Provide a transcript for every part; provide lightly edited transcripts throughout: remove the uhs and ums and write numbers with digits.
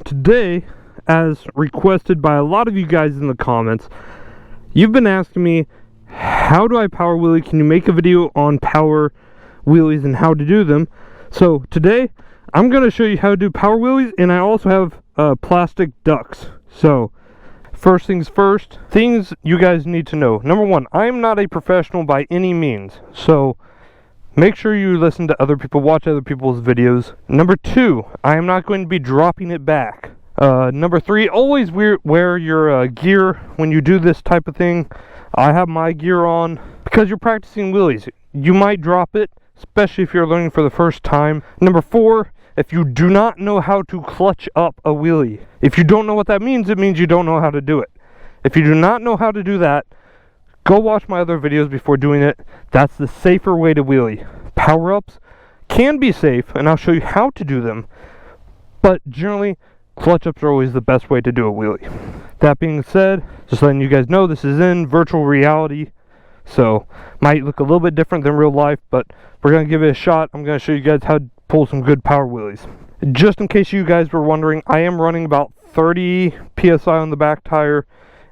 today, as requested by a lot of you guys in the comments, you've been asking me, how do I power wheelie? Can you make a video on power wheelies and how to do them? So today I'm going to show you how to do power wheelies, and I also have plastic ducks. So first things first, things you guys need to know. Number one, I am not a professional by any means, so make sure you listen to other people, watch other people's videos. Number two, I am not going to be dropping it back. Number three, always wear your gear when you do this type of thing. I have my gear on because you're practicing wheelies. You might drop it, especially if you're learning for the first time. Number four, if you do not know how to clutch up a wheelie. If you don't know what that means, it means you don't know how to do it. If you do not know how to do that, go watch my other videos before doing it. That's the safer way to wheelie. Power-ups can be safe, and I'll show you how to do them, but generally, clutch-ups are always the best way to do a wheelie. That being said, just letting you guys know, this is in virtual reality, so might look a little bit different than real life, but we're going to give it a shot. I'm going to show you guys how to pull some good power wheelies. Just in case you guys were wondering, I am running about 30 psi on the back tire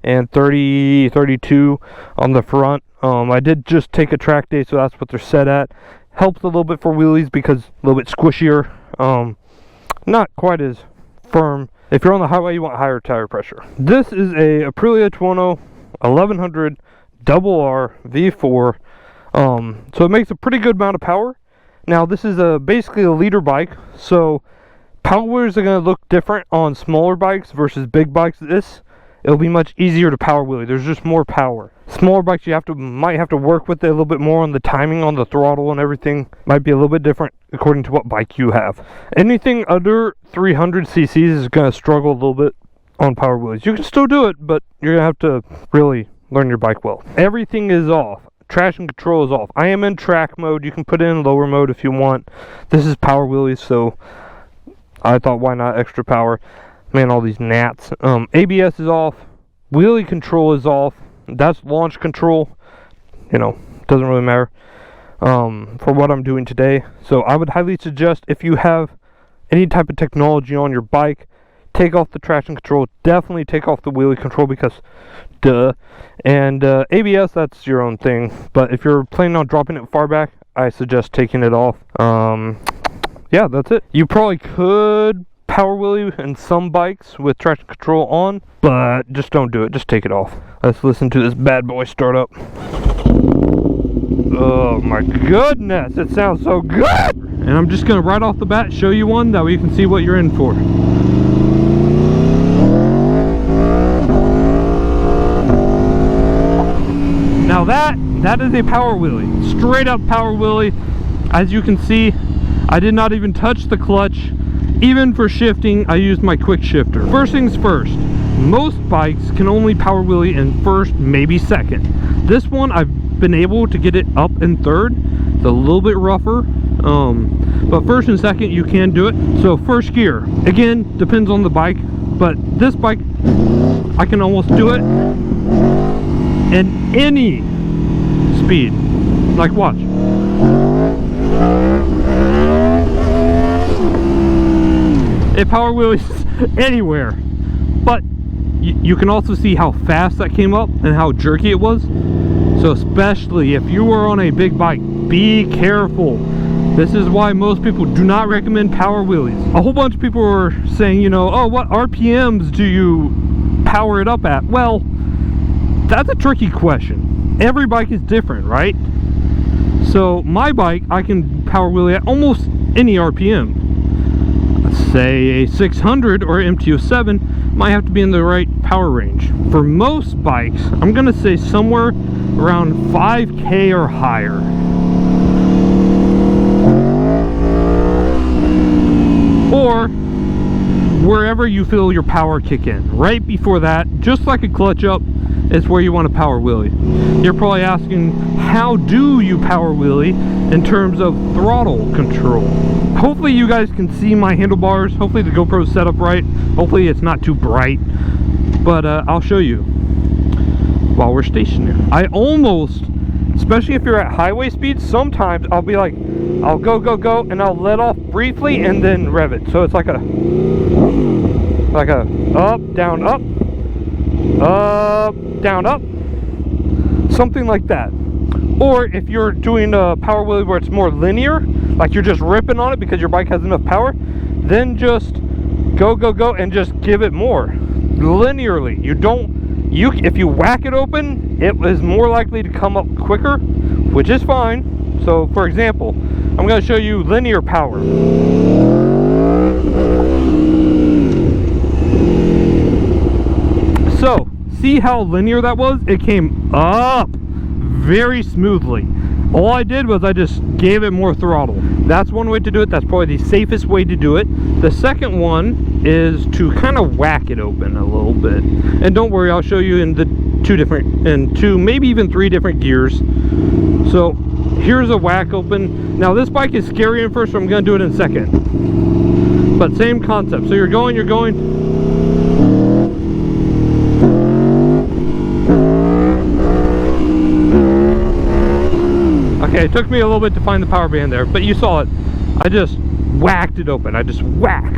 and 32 on the front. I did just take a track day, so that's what they're set at. Helps a little bit for wheelies because a little bit squishier, not quite as firm. If you're on the highway, you want higher tire pressure. This is a Aprilia Tuono 1100 RR V4, so it makes a pretty good amount of power. Now this is basically a leader bike, so powers are going to look different on smaller bikes versus big bikes. It'll be much easier to power wheelie. There's just more power. Smaller bikes, you might have to work with it a little bit more on the timing on the throttle and everything. Might be a little bit different according to what bike you have. Anything under 300 cc's is going to struggle a little bit on power wheelies. You can still do it, but you're going to have to really learn your bike well. Everything is off. Traction control is off. I am in track mode. You can put it in lower mode if you want. This is power wheelies, so I thought, why not extra power? Man, all these gnats. ABS is off. Wheelie control is off. That's launch control. You know, doesn't really matter for what I'm doing today. So I would highly suggest, if you have any type of technology on your bike, take off the traction control. Definitely take off the wheelie control because duh. And ABS, that's your own thing. But if you're planning on dropping it far back, I suggest taking it off. Yeah, that's it. You probably could power wheelie in some bikes with traction control on, but just don't do it. Just take it off. Let's listen to this bad boy start up. Oh my goodness, it sounds so good! And I'm just gonna right off the bat show you one, that way you can see what you're in for. Now that is a power wheelie. Straight up power wheelie. As you can see, I did not even touch the clutch. Even for shifting, I used my quick shifter. First things first, most bikes can only power wheelie in first, maybe second. This one, I've been able to get it up in third. It's a little bit rougher, but first and second, you can do it. So first gear, again, depends on the bike, but this bike, I can almost do it in any speed. Like, watch. It power wheelies anywhere, but you can also see how fast that came up and how jerky it was. So especially if you are on a big bike, be careful. This is why most people do not recommend power wheelies. A whole bunch of people are saying, you know, oh, what RPMs do you power it up at? Well, that's a tricky question. Every bike is different, right? So my bike, I can power wheelie at almost any RPM. Say a 600 or MT-07 might have to be in the right power range. For most bikes, I'm gonna say somewhere around 5K or higher. Or wherever you feel your power kick in. Right before that, just like a clutch up, is where you want to power wheelie. You're probably asking, how do you power wheelie in terms of throttle control? Hopefully you guys can see my handlebars. Hopefully the GoPro's set up right. Hopefully it's not too bright, but I'll show you while we're stationary. I almost, especially if you're at highway speed, sometimes I'll be like, I'll go, and I'll let off briefly and then rev it. So it's like a like a up, down, up, down, up, something like that. Or if you're doing a power wheelie where it's more linear, like you're just ripping on it because your bike has enough power, then just go, and just give it more linearly. If you whack it open, it is more likely to come up quicker, which is fine. So for example, I'm going to show you linear power. So see how linear that was? It came up very smoothly. All I did was I just gave it more throttle. That's one way to do it. That's probably the safest way to do it. The second one is to kind of whack it open a little bit. And don't worry, I'll show you in the two, maybe even 3 different gears. So here's a whack open. Now this bike is scary in first, so I'm going to do it in second. But same concept. So you're going. Okay, it took me a little bit to find the power band there, but you saw it. I just whacked it open. I just whack.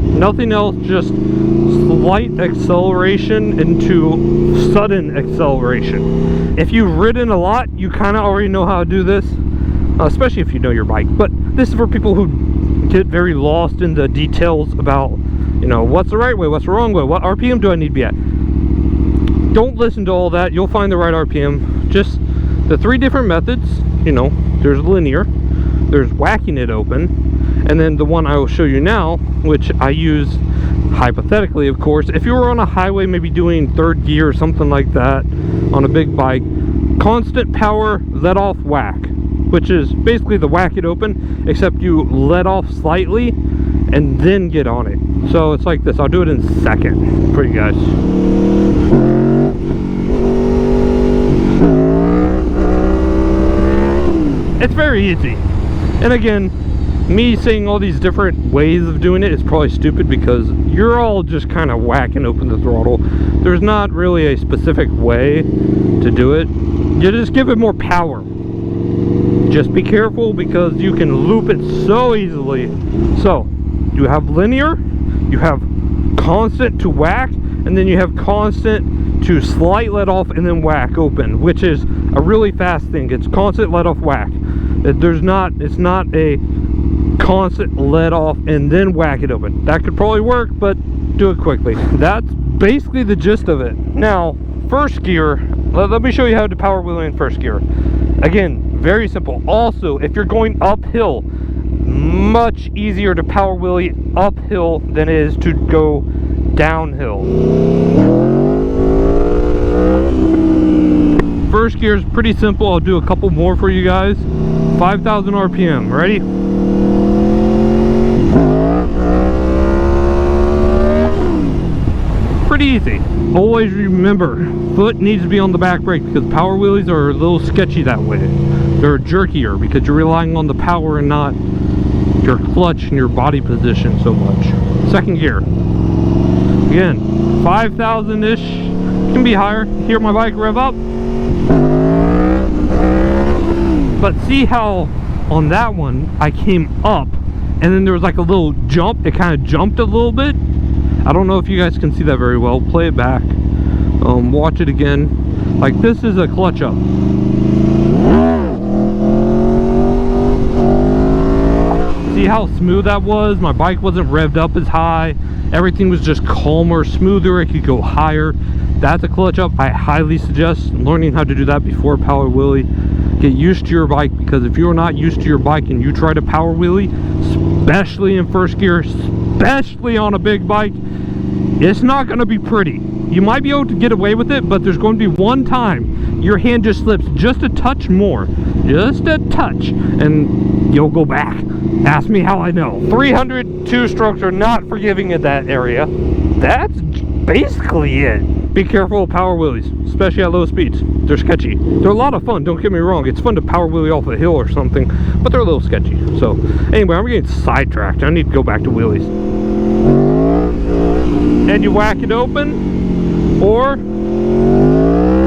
Nothing else, just slight acceleration into sudden acceleration. If you've ridden a lot, you kind of already know how to do this, especially if you know your bike. But this is for people who get very lost in the details about, you know, what's the right way, what's the wrong way, what RPM do I need to be at. Don't listen to all that. You'll find the right RPM. Just the 3 different methods, you know, there's linear, there's whacking it open, and then the one I will show you now, which I use hypothetically, of course, if you were on a highway, maybe doing 3rd gear or something like that on a big bike, constant power, let off whack, which is basically the whack it open, except you let off slightly and then get on it. So it's like this. I'll do it in second for you guys. It's very easy. And again, me saying all these different ways of doing it is probably stupid because you're all just kind of whacking open the throttle. There's not really a specific way to do it. You just give it more power. Just be careful because you can loop it so easily. So you have linear, you have constant to whack, and then you have constant to slight let off and then whack open, which is a really fast thing. It's constant let off whack. It's not a constant let off and then whack it open. That could probably work, but do it quickly. That's basically the gist of it. Now, first gear, let me show you how to power wheelie in first gear. Again, very simple. Also, if you're going uphill, much easier to power wheelie uphill than it is to go downhill. First gear is pretty simple. I'll do a couple more for you guys. 5,000 RPM. Ready? Pretty easy. Always remember, foot needs to be on the back brake because power wheelies are a little sketchy that way. They're jerkier because you're relying on the power and not your clutch and your body position so much. Second gear. Again, 5,000-ish. Can be higher. Hear my bike rev up. But see how on that one I came up and then there was like a little jump. It kind of jumped a little bit. I don't know if you guys can see that very well. Play it back. Watch it again. Like this is a clutch up. See how smooth that was? My bike wasn't revved up as high. Everything was just calmer, smoother. It could go higher. That's a clutch up. I highly suggest learning how to do that before power wheelie. Get used to your bike, because if you're not used to your bike and you try to power wheelie, especially in first gear, especially on a big bike, it's not going to be pretty. You might be able to get away with it, but there's going to be one time your hand just slips just a touch more, just a touch, and you'll go back. Ask me how I know. 300 two-strokes are not forgiving in that area. That's basically it. Be careful of power wheelies, especially at low speeds. They're sketchy. They're a lot of fun, don't get me wrong. It's fun to power wheelie off a hill or something, but they're a little sketchy. So anyway, I'm getting sidetracked. I need to go back to wheelies. And you whack it open, or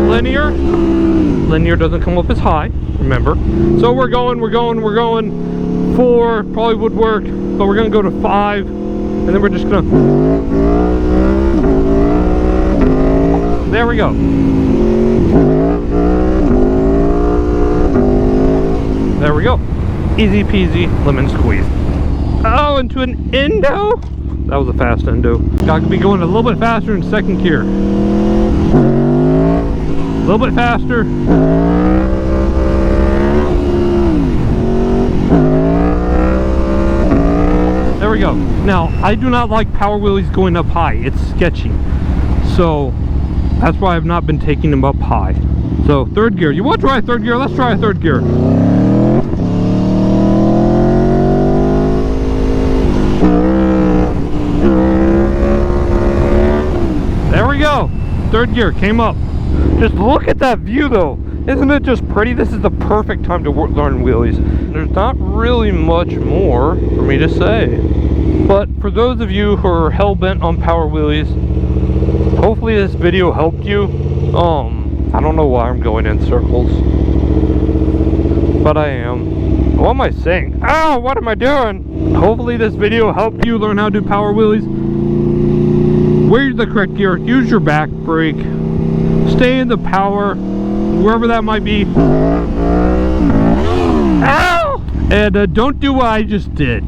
linear. Linear doesn't come up as high, remember. So we're going. 4 probably would work, but we're gonna go to 5. and then we're just gonna, there we go. There we go. Easy peasy, lemon squeeze. Oh, into an endo? That was a fast endo. Got to be going a little bit faster in second gear. A little bit faster. There we go. Now, I do not like power wheelies going up high. It's sketchy. So, that's why I've not been taking them up high. So, third gear. You want to try third gear? Let's try third gear. There we go. Third gear came up. Just look at that view though. Isn't it just pretty? This is the perfect time to learn wheelies. There's not really much more for me to say. But for those of you who are hell-bent on power wheelies, hopefully this video helped you. I don't know why I'm going in circles, but I am. What am I saying? Oh, what am I doing? Hopefully this video helped you learn how to do power wheelies. Wear the correct gear, use your back brake, stay in the power, wherever that might be. Ow! And don't do what I just did.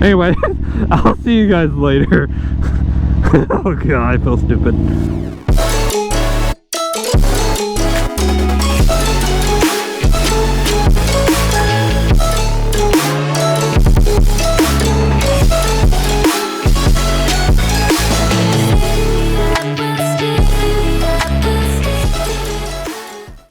Anyway, I'll see you guys later. Oh god, I feel stupid.